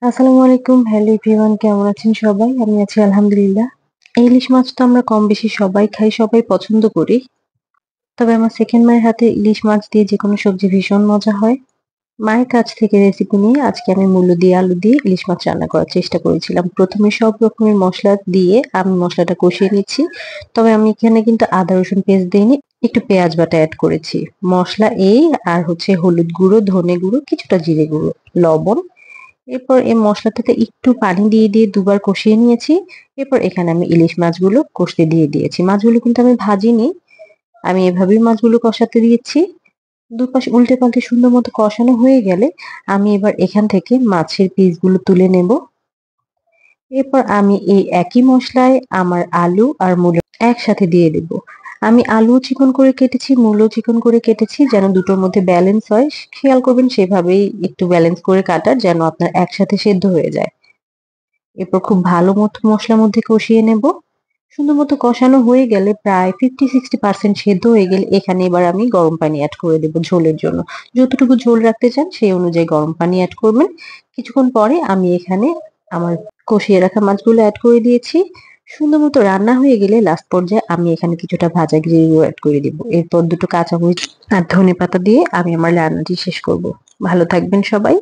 আসসালামু আলাইকুম। Hello everyone, কেমন আছেন সবাই? আমি আছি আলহামদুলিল্লাহ। এই ইলিশ মাছ তো আমরা কম বেশি সবাই খাই, সবাই পছন্দ করি। তবে আমার সেকেন্ড মায়ের হাতে ইলিশ মাছ দিয়ে যেকোনো সবজি ভীষণ মজা হয়। মায়ের কাছ থেকে রেসিপি নিয়ে আজকে আমি মূলো দিয়ে আলু দিয়ে ইলিশ মাছ রান্না করার চেষ্টা করেছিলাম। ১ম এ সব রকমের মসলা দিয়ে আমি মসলাটা কষিয়ে নিচ্ছি। তবে আমি এখানে কিন্তু আদা রসুন পেস্ট দেইনি। একটু পেঁয়াজ বাটা এড করেছি। মসলা এই আর হচ্ছে হলুদ গুঁড়ো, ধনে গুঁড়ো, কিছুটা জিরে গুঁড়ো, লবণ। এরপর এই মসলাটাতে একটু পানি দিয়ে ২ বার কষিয়ে নিয়েছি। এরপর এখানে আমি ইলিশ মাছগুলো কষতে দিয়ে দিয়েছি। মাছগুলো কিন্তু আমি ভাজিনি। আমি এভাবেই মাছগুলো কষাতে দিয়েছি। দুপাশ উল্টে-পাল্টে সুন্দর মতো কষানো হয়ে গেলে আমি এবার এখান থেকে মাছের পিসগুলো তুলে নেব। এরপর আমি এই একই মসলায় আমার আলু আর মূলো একসাথে দিয়ে দেব। আমি আলুও চিকন করে কেটেছি, মূলোও চিকন করে কেটেছি যেন দুটোর মধ্যে ব্যালেন্স হয়। খেয়াল করবেন সেভাবেই একটু ব্যালেন্স করে কাটার যেন আপনার একসাথে সেদ্ধ হয়ে যায়। এরপর খুব ভালো মতো মসলার মধ্যে কষিয়ে নেব। সুন্দর মতো কষানো হয়ে গেলে প্রায় 50-60% সেদ্ধ হয়ে গেলে এখানে এবার আমি গরম পানি এড করে দেব ঝোলের জন্য। যতটুকু ঝোল রাখতে চান সেই অনুযায়ী গরম পানি এড করবেন। কিছুক্ষণ পরে আমি এখানে আমার কষিয়ে রাখা মাছগুলো এড করে দিয়েছি। সুন্দর মতো রান্না হয়ে গেলে লাস্ট পর্যায়ে আমি এখানে কিছুটা ভাজা জিরেও এড করে দিব। এরপর দুটো কাঁচামরিচ আর ধনেপাতা দিয়ে আমি আমার রান্নাটি শেষ করব। ভালো থাকবেন সবাই।